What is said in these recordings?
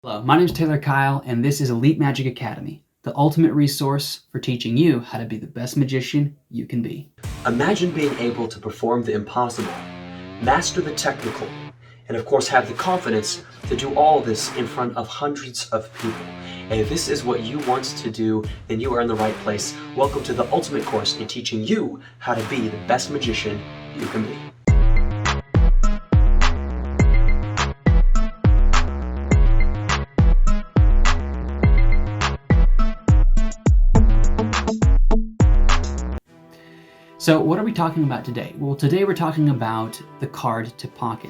Hello, my name is Taylor Kyle, and this is Elite Magic Academy, the ultimate resource for teaching you how to be the best magician you can be. Imagine being able to perform the impossible, master the technical, and of course have the confidence to do all this in front of hundreds of people. And if this is what you want to do, then you are in the right place. Welcome to the ultimate course in teaching you how to be the best magician you can be. So what are we talking about today? Well, today we're talking about the card to pocket.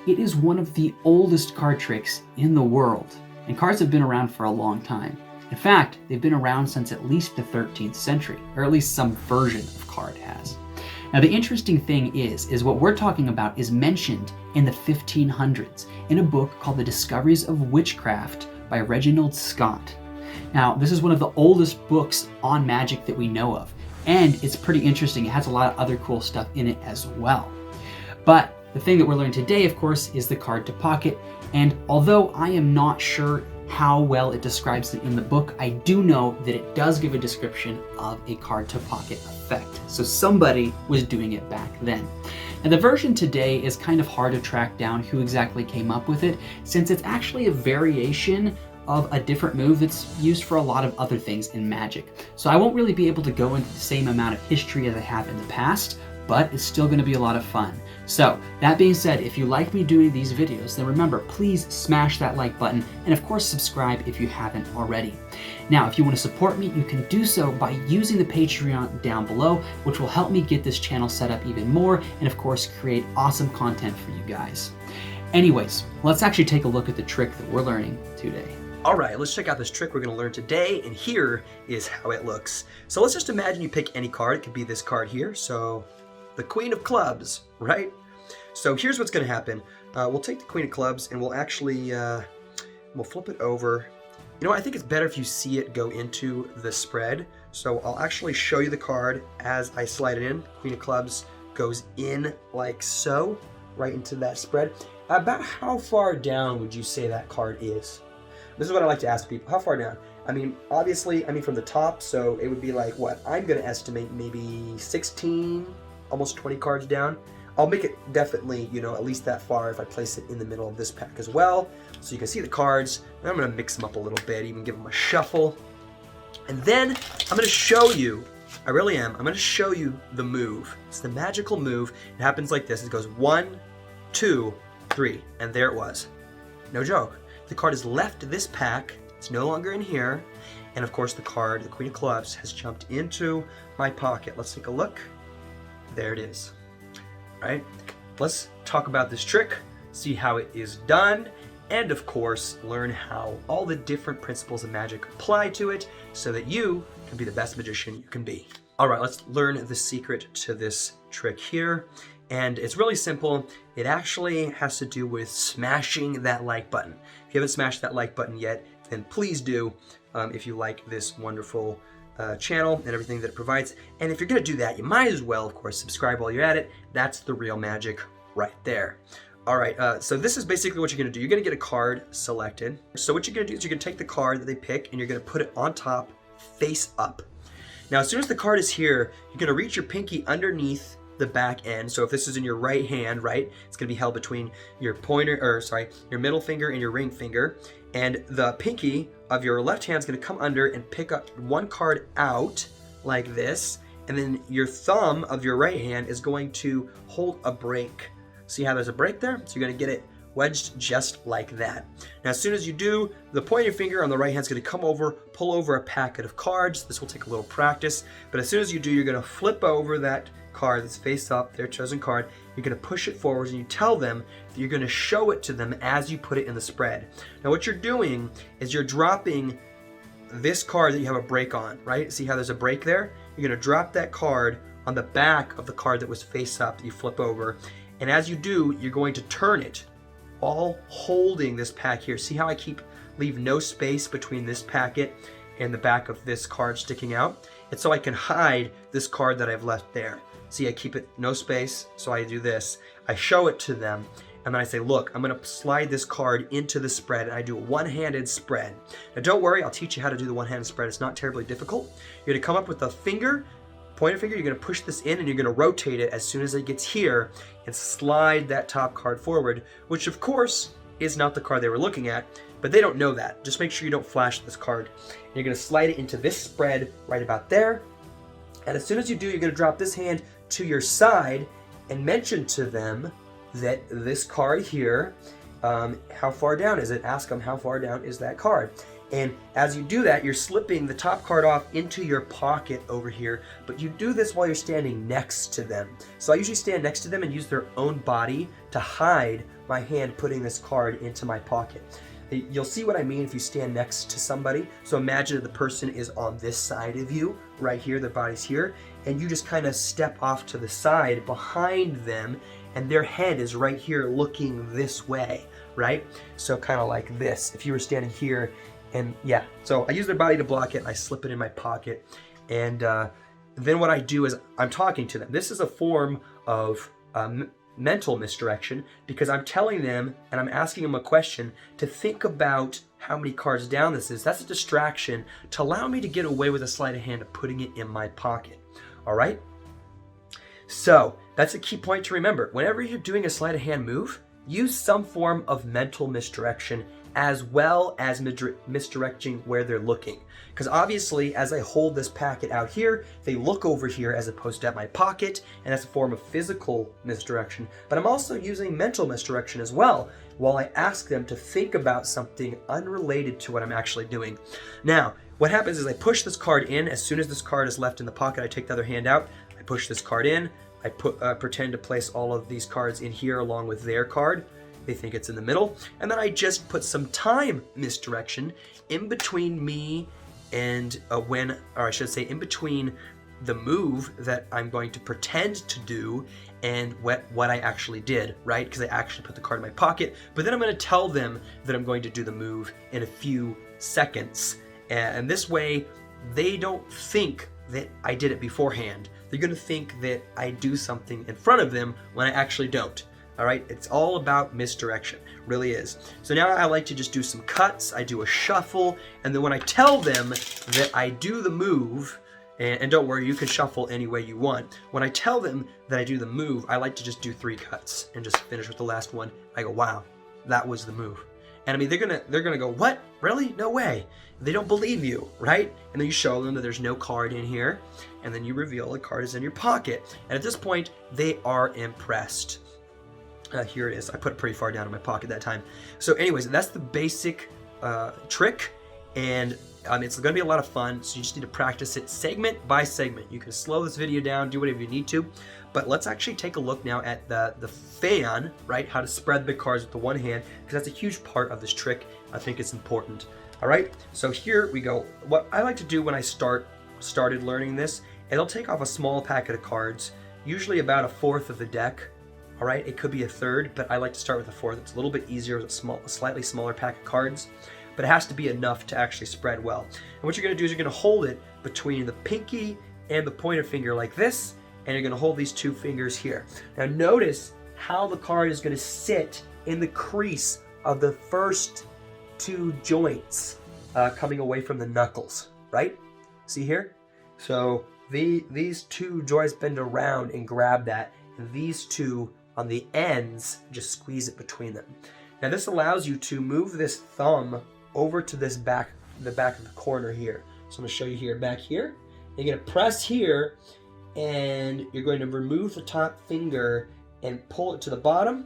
It is one of the oldest card tricks in the world, and cards have been around for a long time. In fact, they've been around since at least the 13th century, or at least some version of card has. Now, the interesting thing is what we're talking about is mentioned in the 1500s in a book called The Discoveries of Witchcraft by Reginald Scot. Now, this is one of the oldest books on magic that we know of. And it's pretty interesting. It has a lot of other cool stuff in it as well. But the thing that we're learning today, of course, is the card to pocket. And although I am not sure how well it describes it in the book, I do know that it does give a description of a card to pocket effect. So somebody was doing it back then. And the version today is kind of hard to track down who exactly came up with it, since it's actually a variation of a different move that's used for a lot of other things in magic. So I won't really be able to go into the same amount of history as I have in the past, but it's still going to be a lot of fun. So that being said, if you like me doing these videos, then remember, please smash that like button, and of course subscribe if you haven't already. Now, if you want to support me, you can do so by using the Patreon down below, which will help me get this channel set up even more, and of course create awesome content for you guys. Anyways, let's actually take a look at the trick that we're learning today. All right, let's check out this trick we're going to learn today, and here is how it looks. So let's just imagine you pick any card. It could be this card here, so the Queen of Clubs, right? So here's what's going to happen. We'll take the Queen of Clubs, and we'll actually, we'll flip it over. You know what, I think it's better if you see it go into the spread. So I'll actually show you the card as I slide it in. Queen of Clubs goes in like so, right into that spread. About how far down would you say that card is? This is what I like to ask people. How far down? I mean, obviously, from the top, so it would be like, what? I'm going to estimate maybe 16, almost 20 cards down. I'll make it definitely, at least that far if I place it in the middle of this pack as well. So you can see the cards. And I'm going to mix them up a little bit, even give them a shuffle. And then I'm going to show you, I really am, I'm going to show you the move. It's the magical move. It happens like this. It goes 1, 2, 3, and there it was. No joke. The card has left this pack, it's no longer in here, and of course the card, the Queen of Clubs, has jumped into my pocket. Let's take a look. There it is. All right, let's talk about this trick, see how it is done, and of course learn how all the different principles of magic apply to it so that you can be the best magician you can be. All right, let's learn the secret to this trick here. And it's really simple. It actually has to do with smashing that like button. If you haven't smashed that like button yet, then please do if you like this wonderful channel and everything that it provides. And if you're going to do that, you might as well, of course, subscribe while you're at it. That's the real magic right there. All right, so this is basically what you're going to do. You're going to get a card selected. So what you're going to do is you're going to take the card that they pick and you're going to put it on top, face up. Now, as soon as the card is here, you're going to reach your pinky underneath the back end. So if this is in your right hand, right, it's going to be held between your your middle finger and your ring finger, and the pinky of your left hand is going to come under and pick up one card out like this, and then your thumb of your right hand is going to hold a break. See how there's a break there? So you're going to get it wedged just like that. Now, as soon as you do, the pointer finger on the right hand is going to come over, pull over a packet of cards. This will take a little practice, but as soon as you do, you're going to flip over that card that's face up, their chosen card. You're going to push it forwards and you tell them that you're going to show it to them as you put it in the spread. Now, what you're doing is you're dropping this card that you have a break on, right? See how there's a break there? You're going to drop that card on the back of the card that was face up that you flip over. And as you do, you're going to turn it, all holding this pack here. See how I leave no space between this packet and the back of this card sticking out? It's so I can hide this card that I've left there. See, I keep it no space, so I do this. I show it to them, and then I say, look, I'm going to slide this card into the spread, and I do a one-handed spread. Now don't worry, I'll teach you how to do the one-handed spread. It's not terribly difficult. You're going to come up with a finger, pointer finger, you're going to push this in, and you're going to rotate it as soon as it gets here and slide that top card forward, which of course is not the card they were looking at, but they don't know that. Just make sure you don't flash this card. And you're going to slide it into this spread right about there, and as soon as you do, you're going to drop this hand to your side and mention to them that this card here, how far down is it? Ask them how far down is that card. And as you do that, you're slipping the top card off into your pocket over here, but you do this while you're standing next to them. So I usually stand next to them and use their own body to hide my hand putting this card into my pocket. You'll see what I mean if you stand next to somebody. So imagine that the person is on this side of you, right here, their body's here, and you just kind of step off to the side behind them, and their head is right here looking this way, right? So kind of like this, if you were standing here, and yeah. So I use their body to block it, and I slip it in my pocket, and then what I do is I'm talking to them. This is a form of mental misdirection, because I'm telling them and I'm asking them a question to think about how many cards down this is. That's a distraction to allow me to get away with a sleight of hand of putting it in my pocket. All right? So that's a key point to remember. Whenever you're doing a sleight of hand move, use some form of mental misdirection as well as misdirecting where they're looking. Because obviously, as I hold this packet out here, they look over here as opposed to at my pocket, and that's a form of physical misdirection. But I'm also using mental misdirection as well, while I ask them to think about something unrelated to what I'm actually doing. Now, what happens is I push this card in. As soon as this card is left in the pocket, I take the other hand out, I push this card in, I pretend to place all of these cards in here along with their card. They think it's in the middle, and then I just put some time misdirection in between me and in between the move that I'm going to pretend to do and what I actually did, right? Because I actually put the card in my pocket, but then I'm going to tell them that I'm going to do the move in a few seconds, and this way they don't think that I did it beforehand. They're going to think that I do something in front of them when I actually don't. All right, it's all about misdirection, really is. So now I like to just do some cuts, I do a shuffle, and then when I tell them that I do the move, and don't worry, you can shuffle any way you want. When I tell them that I do the move, I like to just do 3 cuts and just finish with the last one. I go, wow, that was the move. And I mean, they're gonna go, what? Really? No way. They don't believe you, right? And then you show them that there's no card in here, and then you reveal the card is in your pocket. And at this point, they are impressed. Here it is. I put it pretty far down in my pocket that time. So anyways, that's the basic trick, and it's going to be a lot of fun, so you just need to practice it segment by segment. You can slow this video down, do whatever you need to, but let's actually take a look now at the fan, right? How to spread the cards with the one hand, because that's a huge part of this trick. I think it's important. All right, so here we go. What I like to do when I started learning this is I'll take off a small packet of cards, usually about 1/4 of the deck. All right, it could be 1/3, but I like to start with 1/4. It's a little bit easier with a slightly smaller pack of cards, but it has to be enough to actually spread well. And what you're gonna do is you're gonna hold it between the pinky and the pointer finger like this, and you're gonna hold these 2 fingers here. Now notice how the card is gonna sit in the crease of the first 2 joints coming away from the knuckles, right? See here? So these 2 joints bend around and grab that, and these 2 on the ends, just squeeze it between them. Now this allows you to move this thumb over to the back of the corner here. So I'm gonna show you here, back here. You're gonna press here, and you're going to remove the top finger and pull it to the bottom,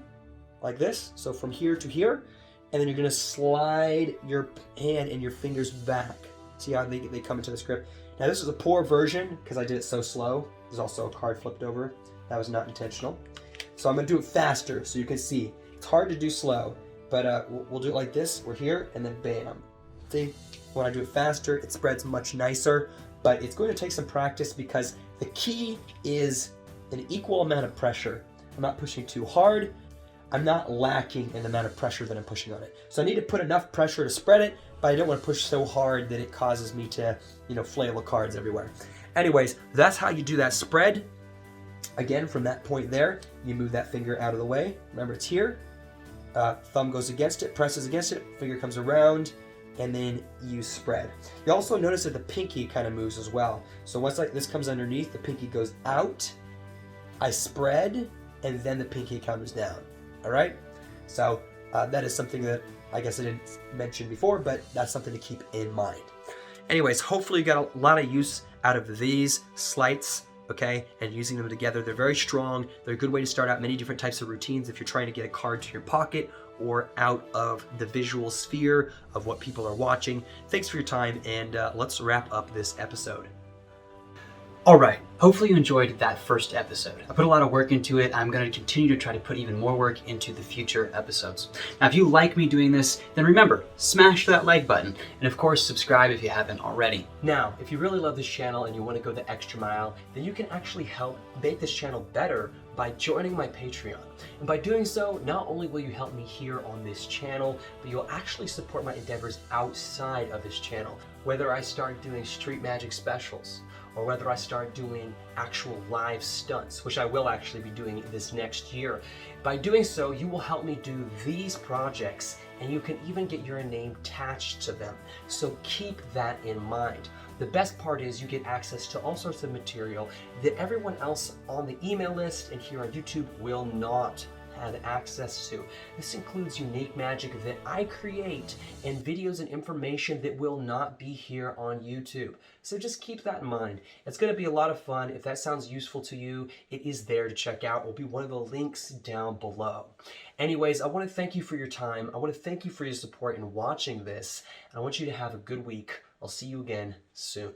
like this. So from here to here, and then you're gonna slide your hand and your fingers back. See how they come into this grip? Now this is a poor version because I did it so slow. There's also a card flipped over. That was not intentional. So I'm gonna do it faster so you can see. It's hard to do slow, but we'll do it like this. We're here, and then bam. See, when I do it faster, it spreads much nicer, but it's going to take some practice because the key is an equal amount of pressure. I'm not pushing too hard. I'm not lacking in the amount of pressure that I'm pushing on it. So I need to put enough pressure to spread it, but I don't want to push so hard that it causes me to, flail the cards everywhere. Anyways, that's how you do that spread. Again, from that point there, you move that finger out of the way. Remember, it's here. thumb goes against it, presses against it, finger comes around, and then you spread. You also notice that the pinky kind of moves as well. So once like this comes underneath, the pinky goes out, I spread, and then the pinky comes down. All right? So that is something that I guess I didn't mention before, but that's something to keep in mind. Anyways, hopefully you got a lot of use out of these sleights, okay, and using them together. They're very strong. They're a good way to start out many different types of routines if you're trying to get a card to your pocket or out of the visual sphere of what people are watching. Thanks for your time, and let's wrap up this episode. All right, hopefully you enjoyed that first episode. I put a lot of work into it. I'm going to continue to try to put even more work into the future episodes. Now, if you like me doing this, then remember, smash that like button. And of course, subscribe if you haven't already. Now, if you really love this channel and you want to go the extra mile, then you can actually help make this channel better by joining my Patreon. And by doing so, not only will you help me here on this channel, but you'll actually support my endeavors outside of this channel. Whether I start doing street magic specials, or whether I start doing actual live stunts, which I will actually be doing this next year. By doing so, you will help me do these projects, and you can even get your name attached to them. So keep that in mind. The best part is you get access to all sorts of material that everyone else on the email list and here on YouTube will not have access to. This includes unique magic that I create and videos and information that will not be here on YouTube. So just keep that in mind. It's going to be a lot of fun. If that sounds useful to you, it is there to check out. It will be one of the links down below. Anyways, I want to thank you for your time. I want to thank you for your support in watching this. I want you to have a good week. I'll see you again soon.